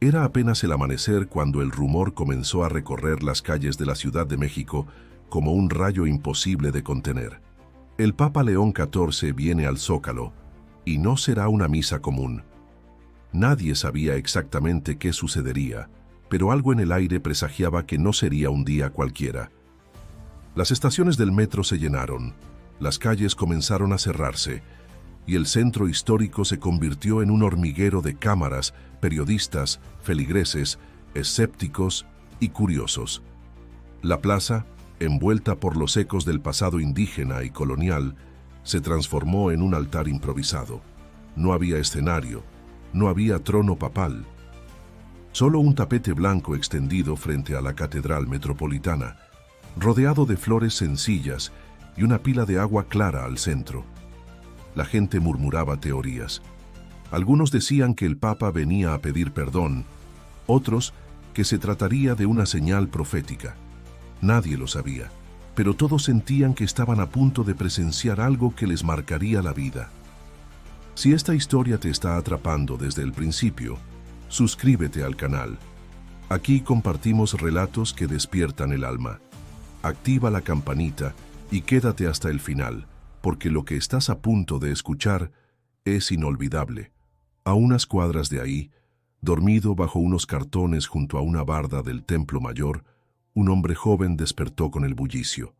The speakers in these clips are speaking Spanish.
Era apenas el amanecer cuando el rumor comenzó a recorrer las calles de la Ciudad de México como un rayo imposible de contener. El Papa León XIV viene al Zócalo, y no será una misa común. Nadie sabía exactamente qué sucedería, pero algo en el aire presagiaba que no sería un día cualquiera. Las estaciones del metro se llenaron, las calles comenzaron a cerrarse, y el centro histórico se convirtió en un hormiguero de cámaras, periodistas, feligreses, escépticos y curiosos. La plaza, envuelta por los ecos del pasado indígena y colonial, se transformó en un altar improvisado. No había escenario, no había trono papal. Solo un tapete blanco extendido frente a la Catedral Metropolitana, rodeado de flores sencillas y una pila de agua clara al centro. La gente murmuraba teorías. Algunos decían que el Papa venía a pedir perdón, otros que se trataría de una señal profética. Nadie lo sabía, pero todos sentían que estaban a punto de presenciar algo que les marcaría la vida. Si esta historia te está atrapando desde el principio, suscríbete al canal. Aquí compartimos relatos que despiertan el alma. Activa la campanita y quédate hasta el final, porque lo que estás a punto de escuchar es inolvidable. A unas cuadras de ahí, dormido bajo unos cartones junto a una barda del Templo Mayor, un hombre joven despertó con el bullicio.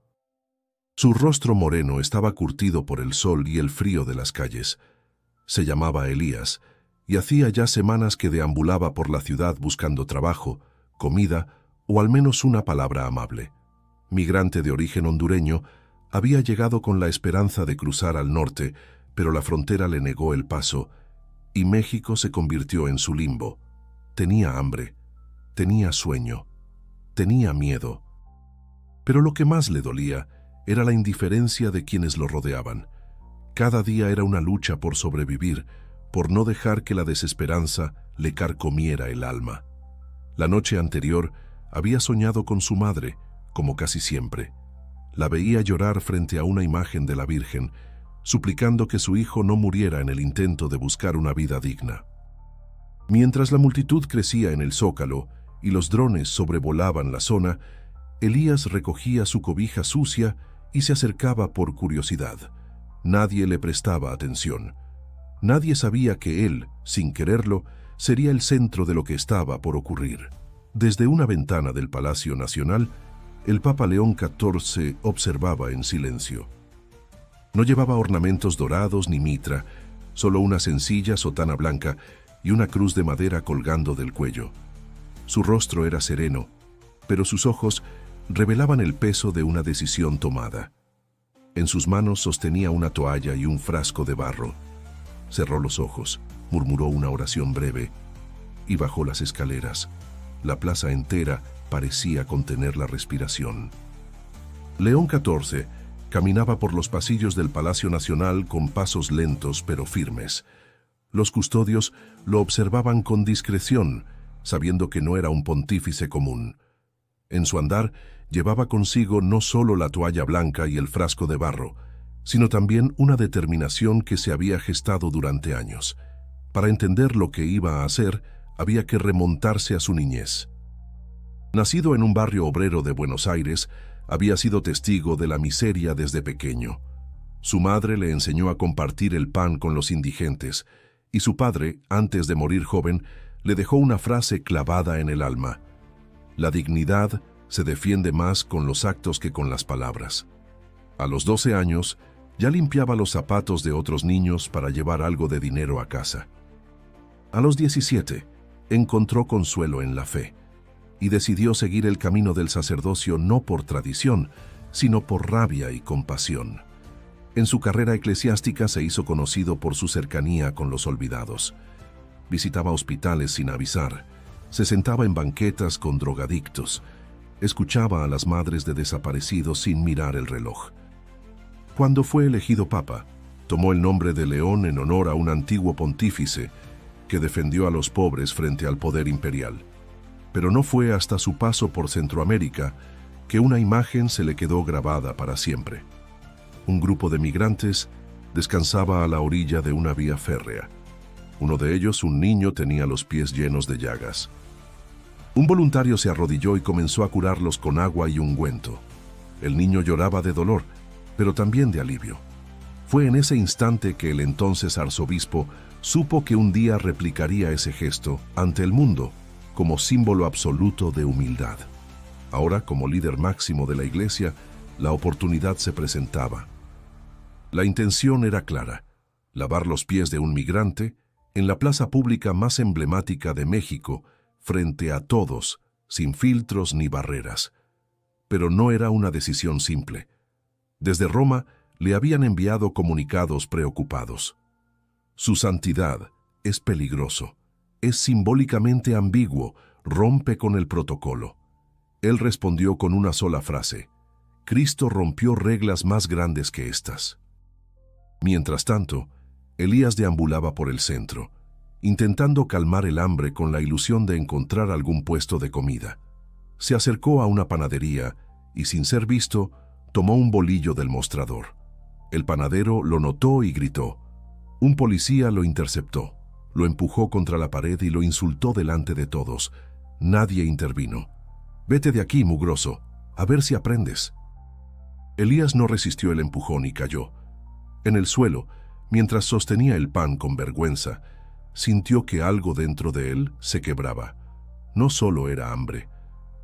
Su rostro moreno estaba curtido por el sol y el frío de las calles. Se llamaba Elías, y hacía ya semanas que deambulaba por la ciudad buscando trabajo, comida o al menos una palabra amable. Migrante de origen hondureño, había llegado con la esperanza de cruzar al norte, pero la frontera le negó el paso, y México se convirtió en su limbo. Tenía hambre, tenía sueño, tenía miedo. Pero lo que más le dolía era la indiferencia de quienes lo rodeaban. Cada día era una lucha por sobrevivir, por no dejar que la desesperanza le carcomiera el alma. La noche anterior había soñado con su madre, como casi siempre. La veía llorar frente a una imagen de la Virgen, suplicando que su hijo no muriera en el intento de buscar una vida digna. Mientras la multitud crecía en el Zócalo y los drones sobrevolaban la zona, Elías recogía su cobija sucia y se acercaba por curiosidad. Nadie le prestaba atención. Nadie sabía que él, sin quererlo, sería el centro de lo que estaba por ocurrir. Desde una ventana del Palacio Nacional, el Papa León XIV observaba en silencio. No llevaba ornamentos dorados ni mitra, solo una sencilla sotana blanca y una cruz de madera colgando del cuello. Su rostro era sereno, pero sus ojos revelaban el peso de una decisión tomada. En sus manos sostenía una toalla y un frasco de barro. Cerró los ojos, murmuró una oración breve y bajó las escaleras. La plaza entera parecía contener la respiración. León XIV caminaba por los pasillos del Palacio Nacional con pasos lentos pero firmes. Los custodios lo observaban con discreción, sabiendo que no era un pontífice común. En su andar llevaba consigo no solo la toalla blanca y el frasco de barro, sino también una determinación que se había gestado durante años. Para entender lo que iba a hacer, había que remontarse a su niñez. Nacido en un barrio obrero de Buenos Aires, había sido testigo de la miseria desde pequeño. Su madre le enseñó a compartir el pan con los indigentes, y su padre, antes de morir joven, le dejó una frase clavada en el alma: la dignidad se defiende más con los actos que con las palabras. A los 12 años, ya limpiaba los zapatos de otros niños para llevar algo de dinero a casa. A los 17, encontró consuelo en la fe y decidió seguir el camino del sacerdocio no por tradición, sino por rabia y compasión. En su carrera eclesiástica se hizo conocido por su cercanía con los olvidados. Visitaba hospitales sin avisar, se sentaba en banquetas con drogadictos, escuchaba a las madres de desaparecidos sin mirar el reloj. Cuando fue elegido papa, tomó el nombre de León en honor a un antiguo pontífice que defendió a los pobres frente al poder imperial. Pero no fue hasta su paso por Centroamérica que una imagen se le quedó grabada para siempre. Un grupo de migrantes descansaba a la orilla de una vía férrea. Uno de ellos, un niño, tenía los pies llenos de llagas. Un voluntario se arrodilló y comenzó a curarlos con agua y ungüento. El niño lloraba de dolor, pero también de alivio. Fue en ese instante que el entonces arzobispo supo que un día replicaría ese gesto ante el mundo como símbolo absoluto de humildad. Ahora, como líder máximo de la Iglesia, la oportunidad se presentaba. La intención era clara: lavar los pies de un migrante en la plaza pública más emblemática de México, frente a todos, sin filtros ni barreras. Pero no era una decisión simple. Desde Roma le habían enviado comunicados preocupados. Su santidad es peligroso, es simbólicamente ambiguo, rompe con el protocolo. Él respondió con una sola frase: Cristo rompió reglas más grandes que estas. Mientras tanto, Elías deambulaba por el centro, intentando calmar el hambre con la ilusión de encontrar algún puesto de comida. Se acercó a una panadería y, sin ser visto, tomó un bolillo del mostrador. El panadero lo notó y gritó. Un policía lo interceptó, lo empujó contra la pared y lo insultó delante de todos. Nadie intervino. «Vete de aquí, mugroso, a ver si aprendes». Elías no resistió el empujón y cayó. En el suelo, mientras sostenía el pan con vergüenza, sintió que algo dentro de él se quebraba. No solo era hambre,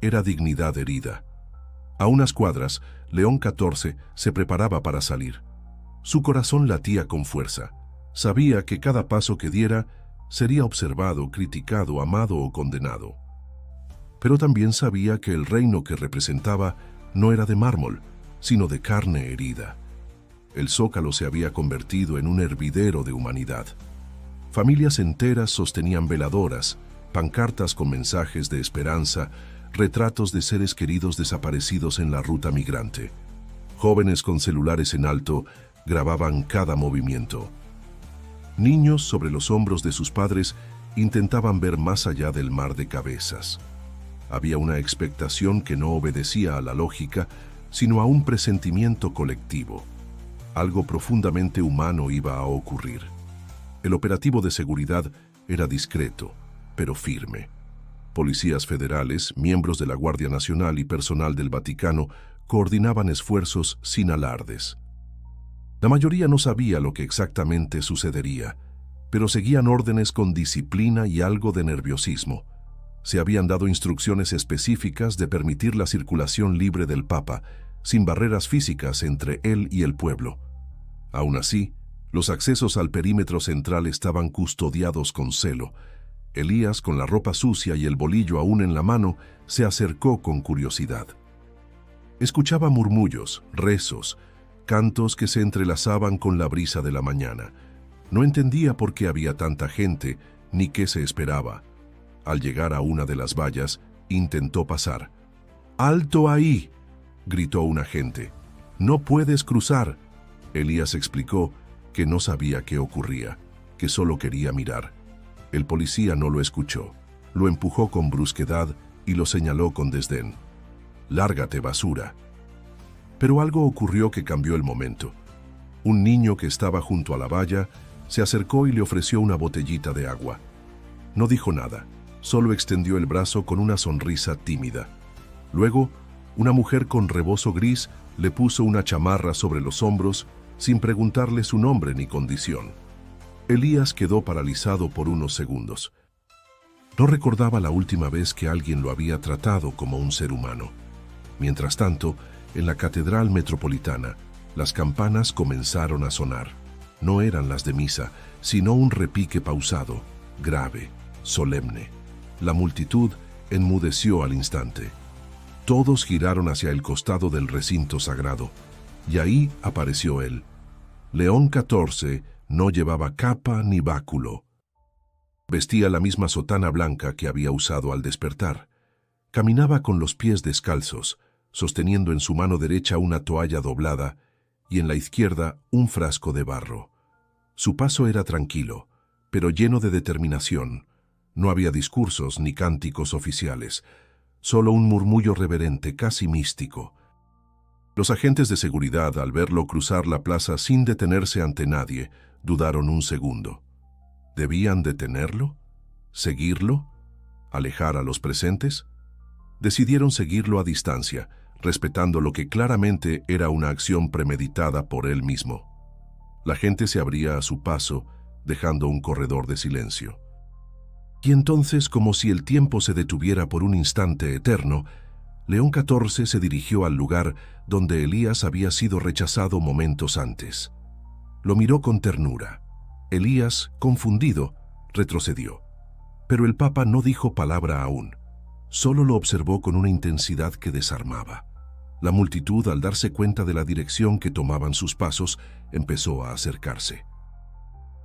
era dignidad herida. A unas cuadras, León XIV se preparaba para salir. Su corazón latía con fuerza. Sabía que cada paso que diera sería observado, criticado, amado o condenado. Pero también sabía que el reino que representaba no era de mármol, sino de carne herida. El Zócalo se había convertido en un hervidero de humanidad. Familias enteras sostenían veladoras, pancartas con mensajes de esperanza, retratos de seres queridos desaparecidos en la ruta migrante. Jóvenes con celulares en alto grababan cada movimiento. Niños sobre los hombros de sus padres intentaban ver más allá del mar de cabezas. Había una expectación que no obedecía a la lógica, sino a un presentimiento colectivo. Algo profundamente humano iba a ocurrir. El operativo de seguridad era discreto, pero firme. Policías federales, miembros de la Guardia Nacional y personal del Vaticano coordinaban esfuerzos sin alardes. La mayoría no sabía lo que exactamente sucedería, pero seguían órdenes con disciplina y algo de nerviosismo. Se habían dado instrucciones específicas de permitir la circulación libre del Papa, sin barreras físicas entre él y el pueblo. Aún así, los accesos al perímetro central estaban custodiados con celo. Elías, con la ropa sucia y el bolillo aún en la mano, se acercó con curiosidad. Escuchaba murmullos, rezos, cantos que se entrelazaban con la brisa de la mañana. No entendía por qué había tanta gente, ni qué se esperaba. Al llegar a una de las vallas, intentó pasar. «¡Alto ahí!», gritó un agente. «No puedes cruzar». Elías explicó que no sabía qué ocurría, que solo quería mirar. El policía no lo escuchó. Lo empujó con brusquedad y lo señaló con desdén. «Lárgate, basura». Pero algo ocurrió que cambió el momento. Un niño que estaba junto a la valla se acercó y le ofreció una botellita de agua. No dijo nada, solo extendió el brazo con una sonrisa tímida. Luego, una mujer con rebozo gris le puso una chamarra sobre los hombros sin preguntarle su nombre ni condición. Elías quedó paralizado por unos segundos. No recordaba la última vez que alguien lo había tratado como un ser humano. Mientras tanto, en la Catedral Metropolitana, las campanas comenzaron a sonar. No eran las de misa, sino un repique pausado, grave, solemne. La multitud enmudeció al instante. Todos giraron hacia el costado del recinto sagrado, y ahí apareció él. León XIV no llevaba capa ni báculo. Vestía la misma sotana blanca que había usado al despertar. Caminaba con los pies descalzos, sosteniendo en su mano derecha una toalla doblada y en la izquierda un frasco de barro. Su paso era tranquilo, pero lleno de determinación. No había discursos ni cánticos oficiales, solo un murmullo reverente, casi místico. Los agentes de seguridad, al verlo cruzar la plaza sin detenerse ante nadie, dudaron un segundo. ¿Debían detenerlo? ¿Seguirlo? ¿Alejar a los presentes? Decidieron seguirlo a distancia, respetando lo que claramente era una acción premeditada por él mismo. La gente se abría a su paso, dejando un corredor de silencio. Y entonces, como si el tiempo se detuviera por un instante eterno, León XIV se dirigió al lugar donde Elías había sido rechazado momentos antes. Lo miró con ternura. Elías, confundido, retrocedió. Pero el Papa no dijo palabra aún. Solo lo observó con una intensidad que desarmaba. La multitud, al darse cuenta de la dirección que tomaban sus pasos, empezó a acercarse.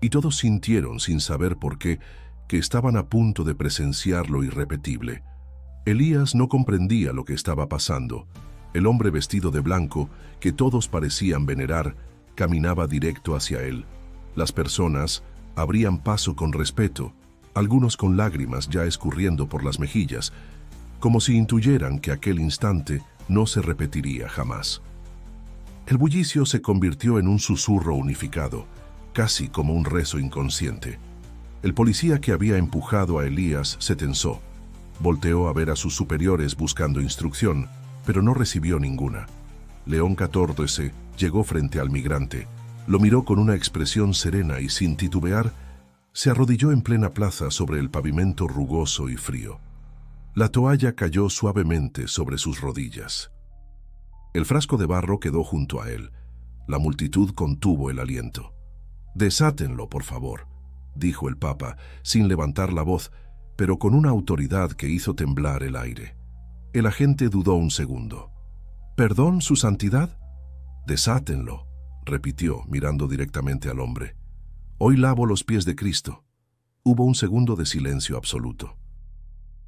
Y todos sintieron, sin saber por qué, que estaban a punto de presenciar lo irrepetible. Elías no comprendía lo que estaba pasando. El hombre vestido de blanco, que todos parecían venerar, caminaba directo hacia él. Las personas abrían paso con respeto, algunos con lágrimas ya escurriendo por las mejillas, como si intuyeran que aquel instante no se repetiría jamás. El bullicio se convirtió en un susurro unificado, casi como un rezo inconsciente. El policía que había empujado a Elías se tensó. Volteó a ver a sus superiores buscando instrucción, pero no recibió ninguna. León XIV llegó frente al migrante, lo miró con una expresión serena y sin titubear, se arrodilló en plena plaza sobre el pavimento rugoso y frío. La toalla cayó suavemente sobre sus rodillas. El frasco de barro quedó junto a él. La multitud contuvo el aliento. «Desátenlo, por favor», dijo el Papa, sin levantar la voz, pero con una autoridad que hizo temblar el aire. El agente dudó un segundo. «¿Perdón, su santidad?» «Desátenlo», repitió, mirando directamente al hombre. «Hoy lavo los pies de Cristo». Hubo un segundo de silencio absoluto.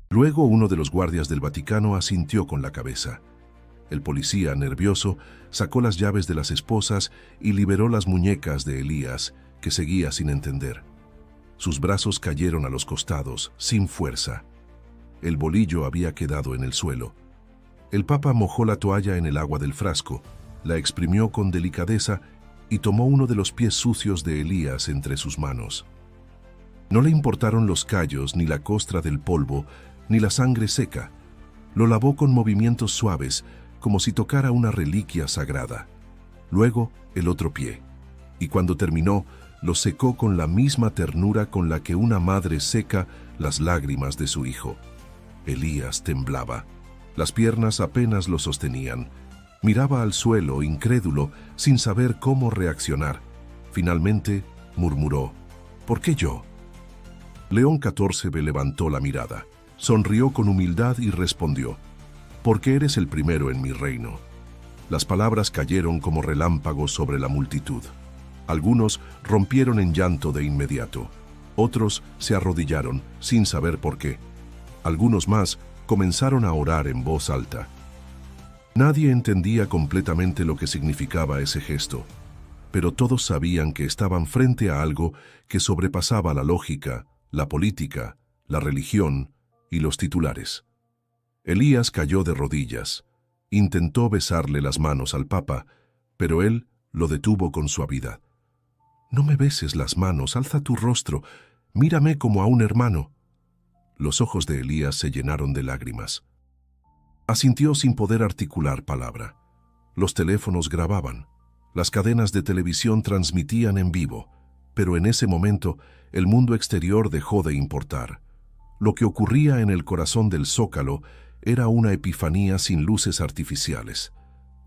Luego uno de los guardias del Vaticano asintió con la cabeza. El policía, nervioso, sacó las llaves de las esposas y liberó las muñecas de Elías, que seguía sin entender. Sus brazos cayeron a los costados, sin fuerza. El bolillo había quedado en el suelo. El Papa mojó la toalla en el agua del frasco, la exprimió con delicadeza y tomó uno de los pies sucios de Elías entre sus manos. No le importaron los callos, ni la costra del polvo, ni la sangre seca. Lo lavó con movimientos suaves, como si tocara una reliquia sagrada. Luego, el otro pie. Y cuando terminó, lo secó con la misma ternura con la que una madre seca las lágrimas de su hijo. Elías temblaba. Las piernas apenas lo sostenían. Miraba al suelo, incrédulo, sin saber cómo reaccionar. Finalmente, murmuró: «¿Por qué yo?». León XIV levantó la mirada, sonrió con humildad y respondió: «Porque eres el primero en mi reino». Las palabras cayeron como relámpagos sobre la multitud. Algunos rompieron en llanto de inmediato. Otros se arrodillaron, sin saber por qué. Algunos más comenzaron a orar en voz alta. Nadie entendía completamente lo que significaba ese gesto, pero todos sabían que estaban frente a algo que sobrepasaba la lógica, la política, la religión y los titulares. Elías cayó de rodillas. Intentó besarle las manos al Papa, pero él lo detuvo con suavidad. «No me beses las manos, alza tu rostro, mírame como a un hermano». Los ojos de Elías se llenaron de lágrimas. Asintió sin poder articular palabra. Los teléfonos grababan, las cadenas de televisión transmitían en vivo, pero en ese momento el mundo exterior dejó de importar. Lo que ocurría en el corazón del Zócalo era una epifanía sin luces artificiales.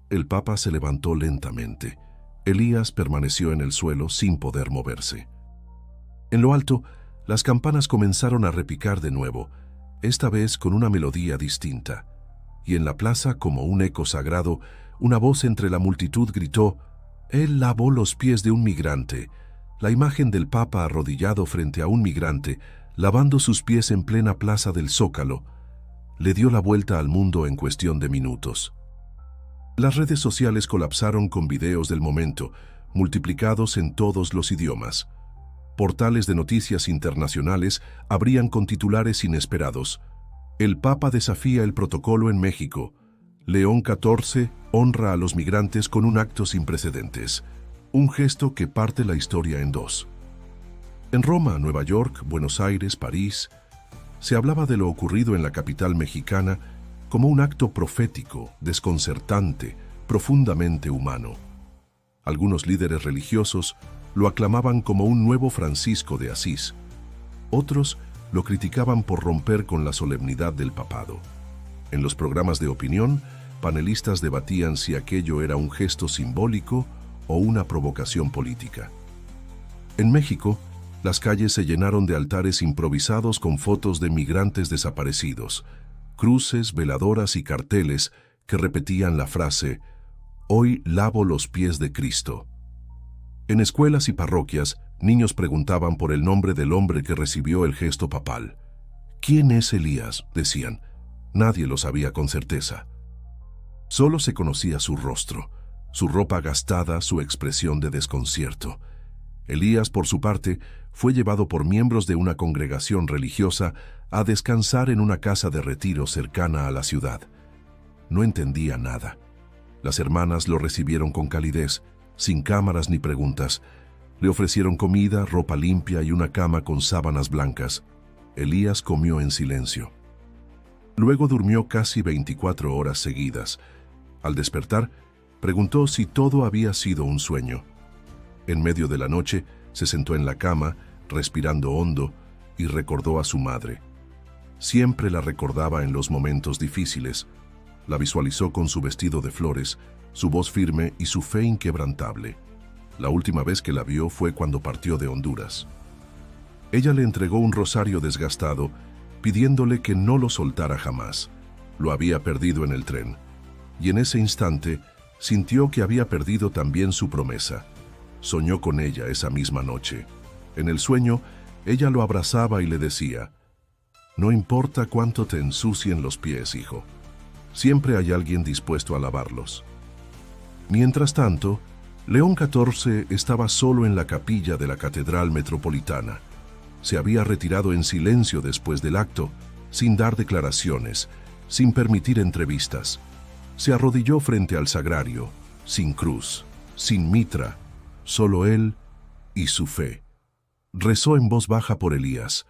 El Papa se levantó lentamente. Elías permaneció en el suelo sin poder moverse. En lo alto, las campanas comenzaron a repicar de nuevo, esta vez con una melodía distinta. Y en la plaza, como un eco sagrado, una voz entre la multitud gritó: «Él lavó los pies de un migrante». La imagen del Papa arrodillado frente a un migrante, lavando sus pies en plena plaza del Zócalo, le dio la vuelta al mundo en cuestión de minutos. Las redes sociales colapsaron con videos del momento, multiplicados en todos los idiomas. Portales de noticias internacionales abrían con titulares inesperados: «El Papa desafía el protocolo en México. León XIV honra a los migrantes con un acto sin precedentes. Un gesto que parte la historia en dos». En Roma, Nueva York, Buenos Aires, París, se hablaba de lo ocurrido en la capital mexicana como un acto profético, desconcertante, profundamente humano. Algunos líderes religiosos lo aclamaban como un nuevo Francisco de Asís. Otros lo criticaban por romper con la solemnidad del papado. En los programas de opinión, panelistas debatían si aquello era un gesto simbólico o una provocación política. En México, las calles se llenaron de altares improvisados con fotos de migrantes desaparecidos, cruces, veladoras y carteles que repetían la frase «Hoy lavo los pies de Cristo». En escuelas y parroquias, niños preguntaban por el nombre del hombre que recibió el gesto papal. «¿Quién es Elías?», decían. Nadie lo sabía con certeza. Solo se conocía su rostro, su ropa gastada, su expresión de desconcierto. Elías, por su parte, fue llevado por miembros de una congregación religiosa a descansar en una casa de retiro cercana a la ciudad. No entendía nada. Las hermanas lo recibieron con calidez, sin cámaras ni preguntas. Le ofrecieron comida, ropa limpia y una cama con sábanas blancas. Elías comió en silencio. Luego durmió casi 24 horas seguidas. Al despertar, preguntó si todo había sido un sueño. En medio de la noche, se sentó en la cama, respirando hondo, y recordó a su madre. Siempre la recordaba en los momentos difíciles. La visualizó con su vestido de flores, su voz firme y su fe inquebrantable. La última vez que la vio fue cuando partió de Honduras. Ella le entregó un rosario desgastado, pidiéndole que no lo soltara jamás. Lo había perdido en el tren, y en ese instante sintió que había perdido también su promesa. Soñó con ella esa misma noche. En el sueño, ella lo abrazaba y le decía: «No importa cuánto te ensucien los pies, hijo. Siempre hay alguien dispuesto a lavarlos». Mientras tanto, León XIV estaba solo en la capilla de la Catedral Metropolitana. Se había retirado en silencio después del acto, sin dar declaraciones, sin permitir entrevistas. Se arrodilló frente al sagrario, sin cruz, sin mitra, solo él y su fe. Rezó en voz baja por Elías,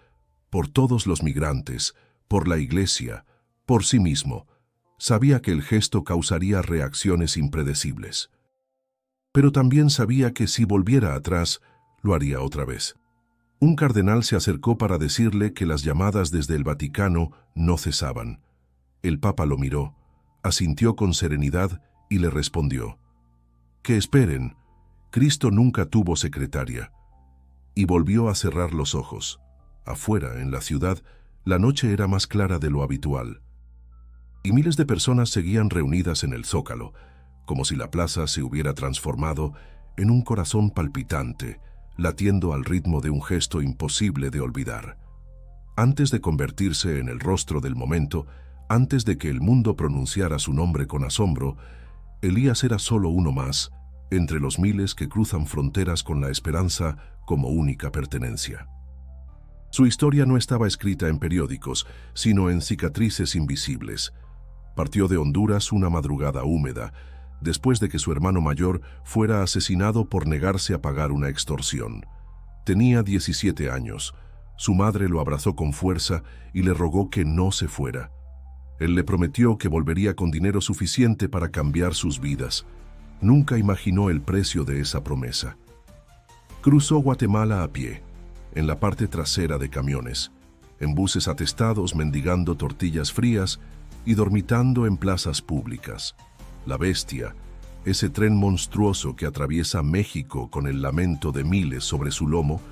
por todos los migrantes, por la iglesia, por sí mismo. Sabía que el gesto causaría reacciones impredecibles. Pero también sabía que si volviera atrás, lo haría otra vez. Un cardenal se acercó para decirle que las llamadas desde el Vaticano no cesaban. El Papa lo miró, asintió con serenidad y le respondió: «Que esperen, Cristo nunca tuvo secretaria». Y volvió a cerrar los ojos. Afuera, en la ciudad, la noche era más clara de lo habitual. Y miles de personas seguían reunidas en el Zócalo, como si la plaza se hubiera transformado en un corazón palpitante, latiendo al ritmo de un gesto imposible de olvidar. Antes de convertirse en el rostro del momento, antes de que el mundo pronunciara su nombre con asombro, Elías era solo uno más, entre los miles que cruzan fronteras con la esperanza como única pertenencia. Su historia no estaba escrita en periódicos, sino en cicatrices invisibles. Partió de Honduras una madrugada húmeda, después de que su hermano mayor fuera asesinado por negarse a pagar una extorsión. Tenía 17 años. Su madre lo abrazó con fuerza y le rogó que no se fuera. Él le prometió que volvería con dinero suficiente para cambiar sus vidas. Nunca imaginó el precio de esa promesa. Cruzó Guatemala a pie, en la parte trasera de camiones, en buses atestados mendigando tortillas frías y dormitando en plazas públicas. La Bestia, ese tren monstruoso que atraviesa México con el lamento de miles sobre su lomo,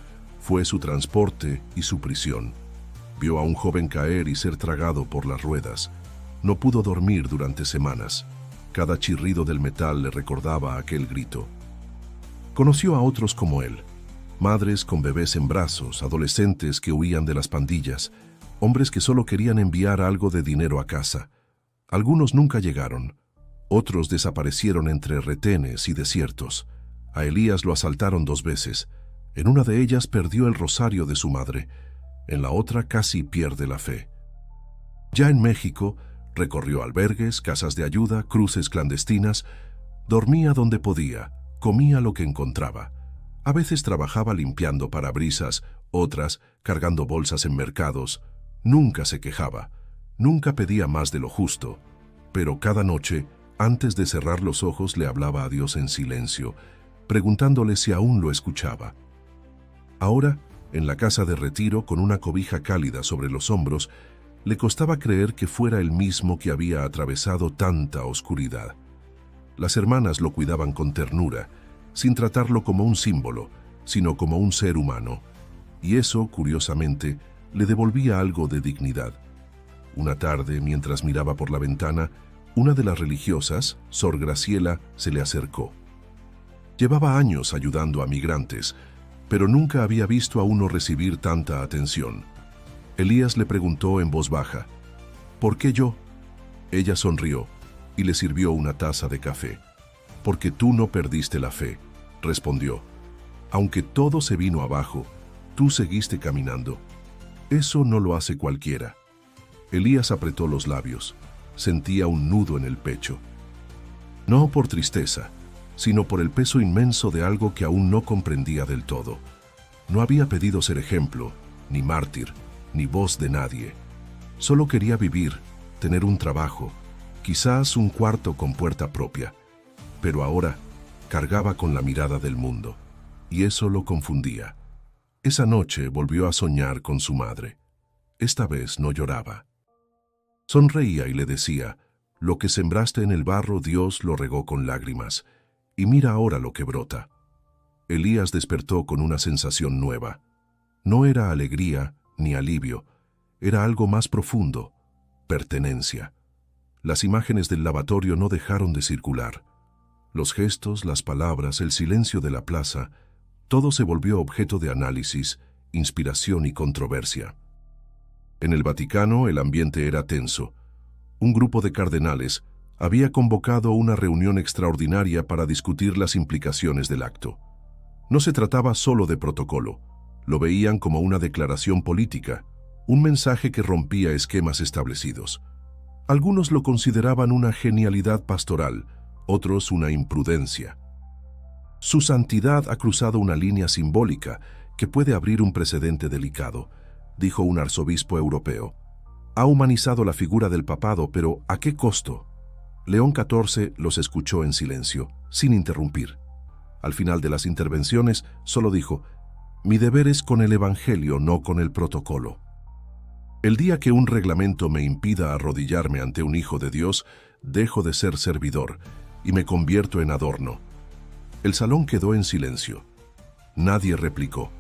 fue su transporte y su prisión. Vio a un joven caer y ser tragado por las ruedas. No pudo dormir durante semanas. Cada chirrido del metal le recordaba aquel grito. Conoció a otros como él, madres con bebés en brazos, adolescentes que huían de las pandillas, hombres que solo querían enviar algo de dinero a casa. Algunos nunca llegaron, otros desaparecieron entre retenes y desiertos. A Elías lo asaltaron 2 veces. En una de ellas perdió el rosario de su madre, en la otra casi pierde la fe. Ya en México, recorrió albergues, casas de ayuda, cruces clandestinas, dormía donde podía, comía lo que encontraba. A veces trabajaba limpiando parabrisas, otras cargando bolsas en mercados. Nunca se quejaba, nunca pedía más de lo justo, pero cada noche, antes de cerrar los ojos, le hablaba a Dios en silencio, preguntándole si aún lo escuchaba. Ahora, en la casa de retiro, con una cobija cálida sobre los hombros, le costaba creer que fuera el mismo que había atravesado tanta oscuridad. Las hermanas lo cuidaban con ternura, sin tratarlo como un símbolo, sino como un ser humano, y eso, curiosamente, le devolvía algo de dignidad. Una tarde, mientras miraba por la ventana, una de las religiosas, Sor Graciela, se le acercó. Llevaba años ayudando a migrantes, pero nunca había visto a uno recibir tanta atención. Elías le preguntó en voz baja, ¿por qué yo? Ella sonrió y le sirvió una taza de café. Porque tú no perdiste la fe, respondió. Aunque todo se vino abajo, tú seguiste caminando. Eso no lo hace cualquiera. Elías apretó los labios. Sentía un nudo en el pecho. No por tristeza, sino por el peso inmenso de algo que aún no comprendía del todo. No había pedido ser ejemplo, ni mártir, ni voz de nadie. Solo quería vivir, tener un trabajo, quizás un cuarto con puerta propia. Pero ahora cargaba con la mirada del mundo, y eso lo confundía. Esa noche volvió a soñar con su madre. Esta vez no lloraba. Sonreía y le decía, lo que sembraste en el barro Dios lo regó con lágrimas, y mira ahora lo que brota. Elías despertó con una sensación nueva. No era alegría ni alivio, era algo más profundo, pertenencia. Las imágenes del lavatorio no dejaron de circular. Los gestos, las palabras, el silencio de la plaza, todo se volvió objeto de análisis, inspiración y controversia. En el Vaticano el ambiente era tenso. Un grupo de cardenales había convocado una reunión extraordinaria para discutir las implicaciones del acto. No se trataba solo de protocolo, lo veían como una declaración política, un mensaje que rompía esquemas establecidos. Algunos lo consideraban una genialidad pastoral, otros una imprudencia. Su santidad ha cruzado una línea simbólica que puede abrir un precedente delicado, dijo un arzobispo europeo. Ha humanizado la figura del papado, pero ¿a qué costo? León XIV los escuchó en silencio, sin interrumpir. Al final de las intervenciones, solo dijo, mi deber es con el Evangelio, no con el protocolo. El día que un reglamento me impida arrodillarme ante un hijo de Dios, dejo de ser servidor y me convierto en adorno. El salón quedó en silencio. Nadie replicó.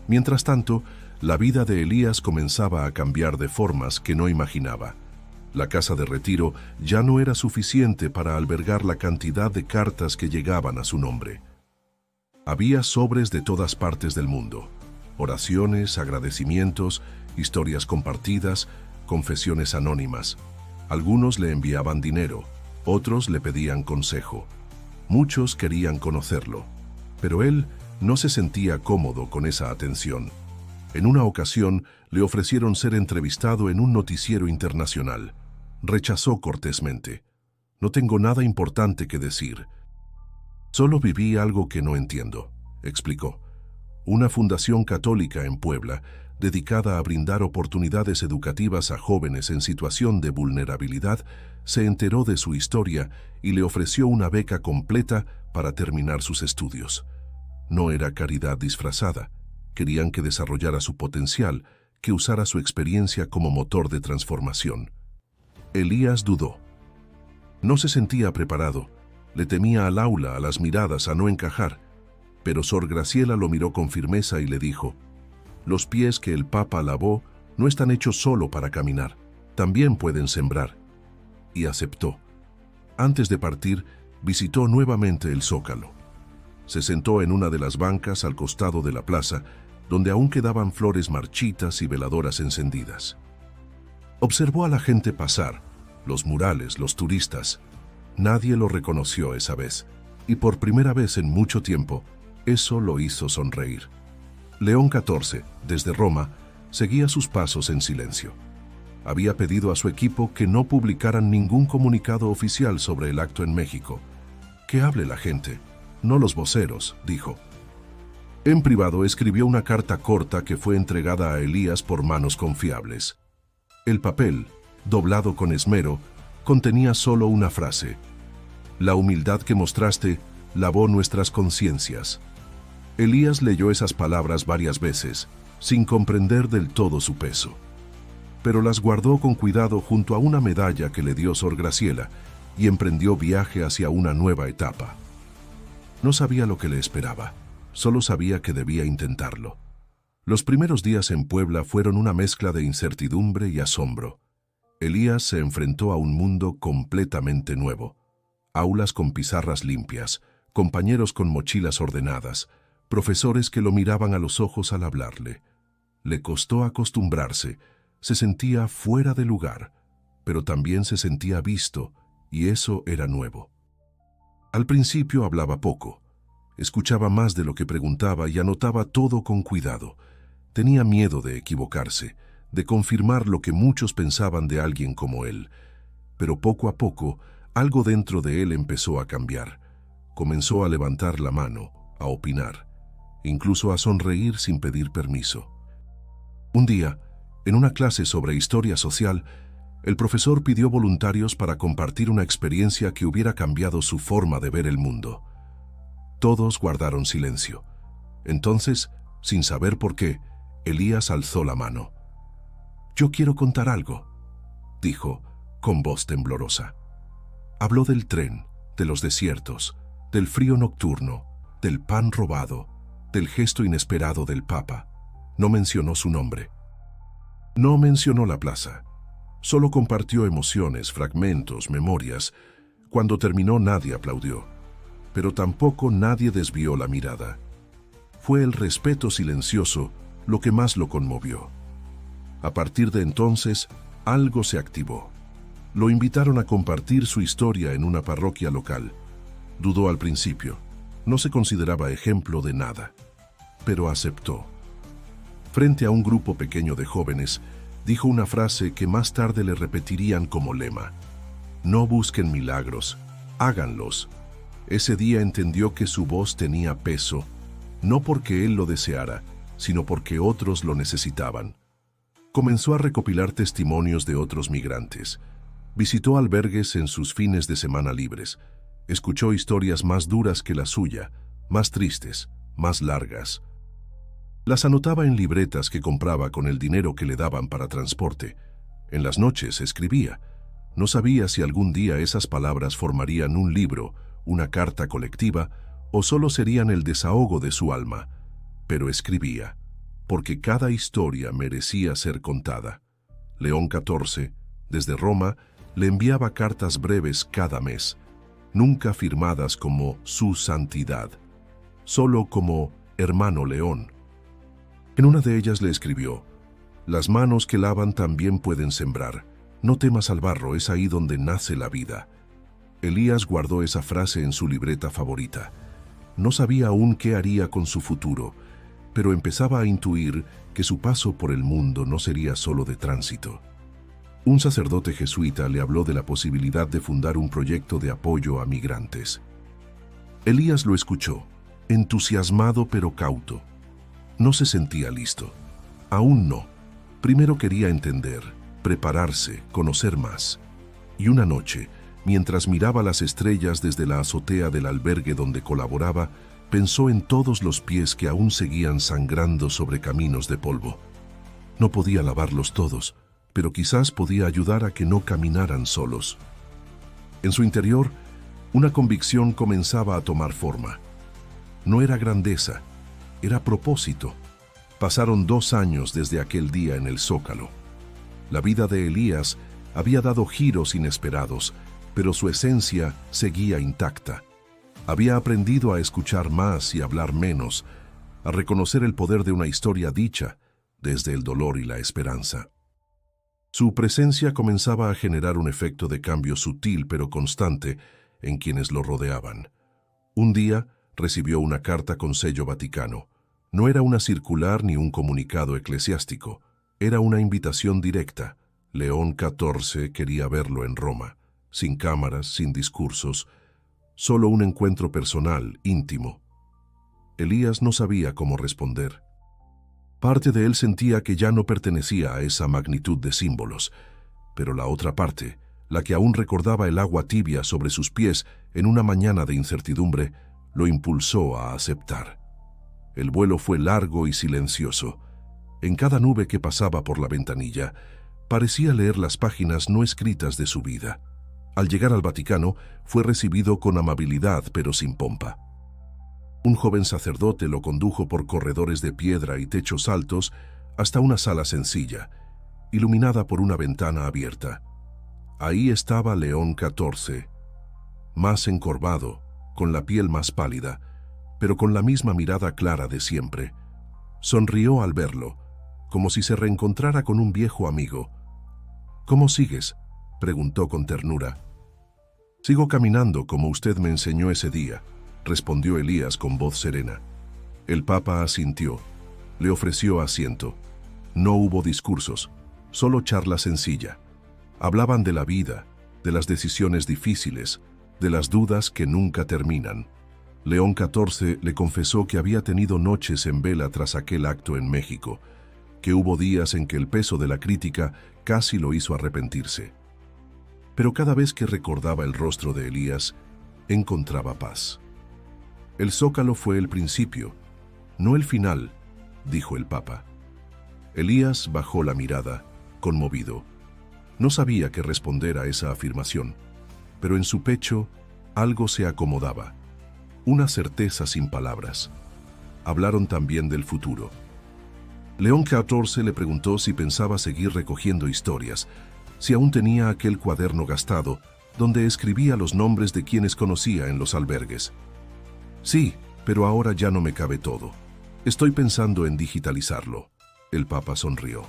Mientras tanto, la vida de Elías comenzaba a cambiar de formas que no imaginaba. La casa de retiro ya no era suficiente para albergar la cantidad de cartas que llegaban a su nombre. Había sobres de todas partes del mundo, oraciones, agradecimientos, historias compartidas, confesiones anónimas. Algunos le enviaban dinero, otros le pedían consejo. Muchos querían conocerlo, pero él no se sentía cómodo con esa atención. En una ocasión le ofrecieron ser entrevistado en un noticiero internacional. Rechazó cortésmente. No tengo nada importante que decir. Solo viví algo que no entiendo, explicó. Una fundación católica en Puebla, dedicada a brindar oportunidades educativas a jóvenes en situación de vulnerabilidad, se enteró de su historia y le ofreció una beca completa para terminar sus estudios. No era caridad disfrazada. Querían que desarrollara su potencial, que usara su experiencia como motor de transformación. Elías dudó. No se sentía preparado. Le temía al aula, a las miradas, a no encajar. Pero Sor Graciela lo miró con firmeza y le dijo, los pies que el Papa lavó no están hechos solo para caminar, también pueden sembrar. Y aceptó. Antes de partir, visitó nuevamente el Zócalo. Se sentó en una de las bancas al costado de la plaza, donde aún quedaban flores marchitas y veladoras encendidas. Observó a la gente pasar, los murales, los turistas. Nadie lo reconoció esa vez, y por primera vez en mucho tiempo, eso lo hizo sonreír. León XIV, desde Roma, seguía sus pasos en silencio. Había pedido a su equipo que no publicaran ningún comunicado oficial sobre el acto en México. Que hable la gente, no los voceros, dijo. En privado escribió una carta corta que fue entregada a Elías por manos confiables. El papel, doblado con esmero, contenía solo una frase: «La humildad que mostraste lavó nuestras conciencias». Elías leyó esas palabras varias veces, sin comprender del todo su peso. Pero las guardó con cuidado junto a una medalla que le dio Sor Graciela y emprendió viaje hacia una nueva etapa. No sabía lo que le esperaba, solo sabía que debía intentarlo. Los primeros días en Puebla fueron una mezcla de incertidumbre y asombro. Elías se enfrentó a un mundo completamente nuevo. Aulas con pizarras limpias, compañeros con mochilas ordenadas, profesores que lo miraban a los ojos al hablarle. Le costó acostumbrarse, se sentía fuera de lugar, pero también se sentía visto, y eso era nuevo. Al principio hablaba poco, escuchaba más de lo que preguntaba y anotaba todo con cuidado. Tenía miedo de equivocarse, de confirmar lo que muchos pensaban de alguien como él. Pero poco a poco, algo dentro de él empezó a cambiar. Comenzó a levantar la mano, a opinar, incluso a sonreír sin pedir permiso. Un día, en una clase sobre historia social, el profesor pidió voluntarios para compartir una experiencia que hubiera cambiado su forma de ver el mundo. Todos guardaron silencio. Entonces, sin saber por qué, Elías alzó la mano. «Yo quiero contar algo», dijo, con voz temblorosa. Habló del tren, de los desiertos, del frío nocturno, del pan robado, del gesto inesperado del Papa. No mencionó su nombre. No mencionó la plaza. Solo compartió emociones, fragmentos, memorias. Cuando terminó nadie aplaudió, pero tampoco nadie desvió la mirada. Fue el respeto silencioso lo que más lo conmovió. A partir de entonces, algo se activó. Lo invitaron a compartir su historia en una parroquia local. Dudó al principio. No se consideraba ejemplo de nada, pero aceptó. Frente a un grupo pequeño de jóvenes, dijo una frase que más tarde le repetirían como lema: «No busquen milagros, háganlos». Ese día entendió que su voz tenía peso, no porque él lo deseara, sino porque otros lo necesitaban. Comenzó a recopilar testimonios de otros migrantes. Visitó albergues en sus fines de semana libres. Escuchó historias más duras que la suya, más tristes, más largas. Las anotaba en libretas que compraba con el dinero que le daban para transporte. En las noches escribía. No sabía si algún día esas palabras formarían un libro, una carta colectiva, o solo serían el desahogo de su alma. Pero escribía, porque cada historia merecía ser contada. León XIV, desde Roma, le enviaba cartas breves cada mes, nunca firmadas como Su Santidad, solo como Hermano León. En una de ellas le escribió: «Las manos que lavan también pueden sembrar. No temas al barro, es ahí donde nace la vida». Elías guardó esa frase en su libreta favorita. No sabía aún qué haría con su futuro, pero empezaba a intuir que su paso por el mundo no sería solo de tránsito. Un sacerdote jesuita le habló de la posibilidad de fundar un proyecto de apoyo a migrantes. Elías lo escuchó, entusiasmado pero cauto. No se sentía listo. Aún no. Primero quería entender, prepararse, conocer más. Y una noche, mientras miraba las estrellas desde la azotea del albergue donde colaboraba, pensó en todos los pies que aún seguían sangrando sobre caminos de polvo. No podía lavarlos todos, pero quizás podía ayudar a que no caminaran solos. En su interior, una convicción comenzaba a tomar forma. No era grandeza, era propósito. Pasaron 2 años desde aquel día en el Zócalo. La vida de Elías había dado giros inesperados, pero su esencia seguía intacta. Había aprendido a escuchar más y hablar menos, a reconocer el poder de una historia dicha desde el dolor y la esperanza. Su presencia comenzaba a generar un efecto de cambio sutil pero constante en quienes lo rodeaban. Un día recibió una carta con sello vaticano. No era una circular ni un comunicado eclesiástico, era una invitación directa. León XIV quería verlo en Roma, sin cámaras, sin discursos, solo un encuentro personal, íntimo. Elías no sabía cómo responder. Parte de él sentía que ya no pertenecía a esa magnitud de símbolos, pero la otra parte, la que aún recordaba el agua tibia sobre sus pies en una mañana de incertidumbre, lo impulsó a aceptar. El vuelo fue largo y silencioso. En cada nube que pasaba por la ventanilla, parecía leer las páginas no escritas de su vida. Al llegar al Vaticano, fue recibido con amabilidad pero sin pompa. Un joven sacerdote lo condujo por corredores de piedra y techos altos hasta una sala sencilla, iluminada por una ventana abierta. Ahí estaba León XIV, más encorvado, con la piel más pálida, pero con la misma mirada clara de siempre. Sonrió al verlo, como si se reencontrara con un viejo amigo. «¿Cómo sigues?», preguntó con ternura. «Sigo caminando como usted me enseñó ese día», respondió Elías con voz serena. El Papa asintió. Le ofreció asiento. No hubo discursos, solo charla sencilla. Hablaban de la vida, de las decisiones difíciles, de las dudas que nunca terminan. León XIV le confesó que había tenido noches en vela tras aquel acto en México, que hubo días en que el peso de la crítica casi lo hizo arrepentirse. Pero cada vez que recordaba el rostro de Elías, encontraba paz. «El Zócalo fue el principio, no el final», dijo el Papa. Elías bajó la mirada, conmovido. No sabía qué responder a esa afirmación, pero en su pecho algo se acomodaba, una certeza sin palabras. Hablaron también del futuro. León XIV le preguntó si pensaba seguir recogiendo historias, si aún tenía aquel cuaderno gastado donde escribía los nombres de quienes conocía en los albergues. «Sí, pero ahora ya no me cabe todo. Estoy pensando en digitalizarlo», el Papa sonrió.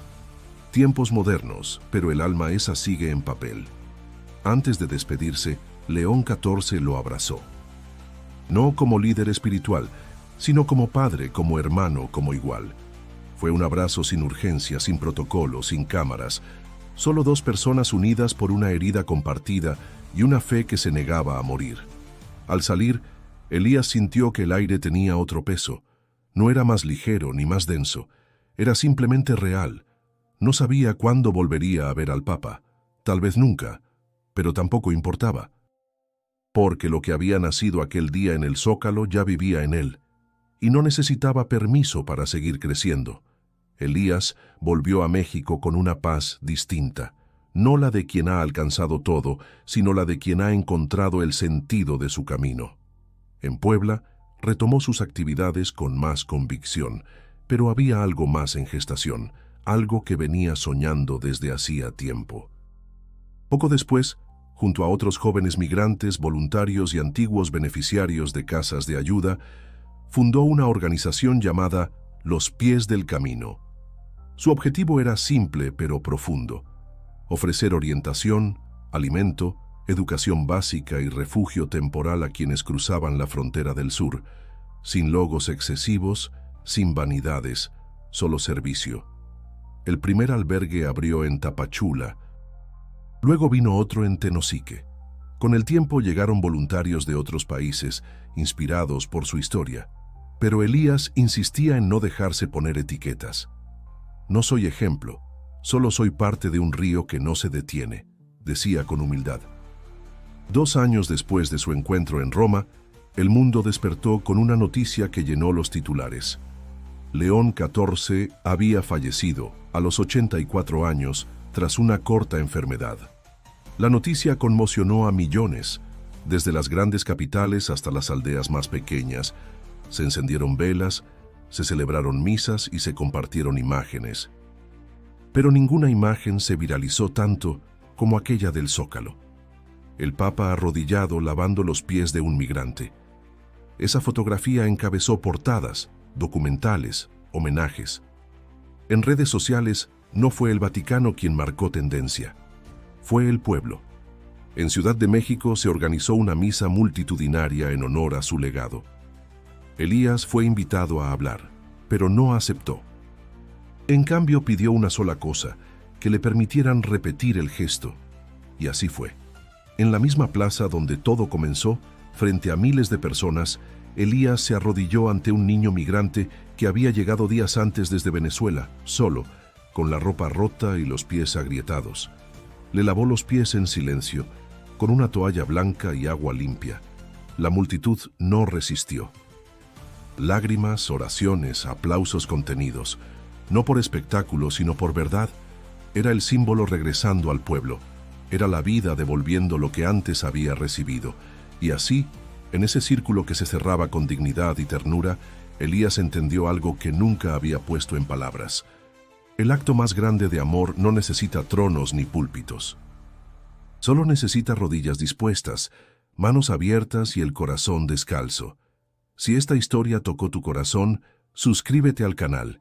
«Tiempos modernos, pero el alma esa sigue en papel». Antes de despedirse, León XIV lo abrazó. No como líder espiritual, sino como padre, como hermano, como igual. Fue un abrazo sin urgencia, sin protocolo, sin cámaras. Solo dos personas unidas por una herida compartida y una fe que se negaba a morir. Al salir, Elías sintió que el aire tenía otro peso. No era más ligero ni más denso. Era simplemente real. No sabía cuándo volvería a ver al Papa. Tal vez nunca, pero tampoco importaba. Porque lo que había nacido aquel día en el Zócalo ya vivía en él, y no necesitaba permiso para seguir creciendo. Elías volvió a México con una paz distinta, no la de quien ha alcanzado todo, sino la de quien ha encontrado el sentido de su camino. En Puebla, retomó sus actividades con más convicción, pero había algo más en gestación, algo que venía soñando desde hacía tiempo. Poco después, junto a otros jóvenes migrantes, voluntarios y antiguos beneficiarios de casas de ayuda, fundó una organización llamada Los Pies del Camino. Su objetivo era simple pero profundo: ofrecer orientación, alimento, educación básica y refugio temporal a quienes cruzaban la frontera del sur, sin logos excesivos, sin vanidades, solo servicio. El primer albergue abrió en Tapachula. Luego vino otro en Tenosique. Con el tiempo llegaron voluntarios de otros países, inspirados por su historia. Pero Elías insistía en no dejarse poner etiquetas. «No soy ejemplo, solo soy parte de un río que no se detiene», decía con humildad. 2 años después de su encuentro en Roma, el mundo despertó con una noticia que llenó los titulares. León XIV había fallecido a los 84 años tras una corta enfermedad. La noticia conmocionó a millones, desde las grandes capitales hasta las aldeas más pequeñas. Se encendieron velas, se celebraron misas y se compartieron imágenes. Pero ninguna imagen se viralizó tanto como aquella del Zócalo. El Papa arrodillado lavando los pies de un migrante. Esa fotografía encabezó portadas, documentales, homenajes. En redes sociales no fue el Vaticano quien marcó tendencia, fue el pueblo. En Ciudad de México se organizó una misa multitudinaria en honor a su legado. Elías fue invitado a hablar, pero no aceptó. En cambio pidió una sola cosa: que le permitieran repetir el gesto. Y así fue. En la misma plaza donde todo comenzó, frente a miles de personas, Elías se arrodilló ante un niño migrante que había llegado días antes desde Venezuela, solo, con la ropa rota y los pies agrietados. Le lavó los pies en silencio, con una toalla blanca y agua limpia. La multitud no resistió. Lágrimas, oraciones, aplausos contenidos, no por espectáculo, sino por verdad. Era el símbolo regresando al pueblo. Era la vida devolviendo lo que antes había recibido. Y así, en ese círculo que se cerraba con dignidad y ternura, Elías entendió algo que nunca había puesto en palabras. El acto más grande de amor no necesita tronos ni púlpitos. Solo necesita rodillas dispuestas, manos abiertas y el corazón descalzo. Si esta historia tocó tu corazón, suscríbete al canal.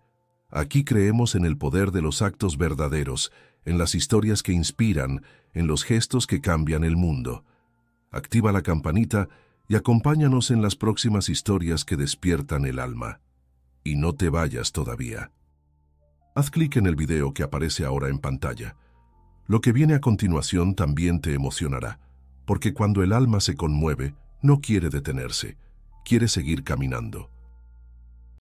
Aquí creemos en el poder de los actos verdaderos, en las historias que inspiran, en los gestos que cambian el mundo. Activa la campanita y acompáñanos en las próximas historias que despiertan el alma. Y no te vayas todavía. Haz clic en el video que aparece ahora en pantalla. Lo que viene a continuación también te emocionará, porque cuando el alma se conmueve, no quiere detenerse, quiere seguir caminando.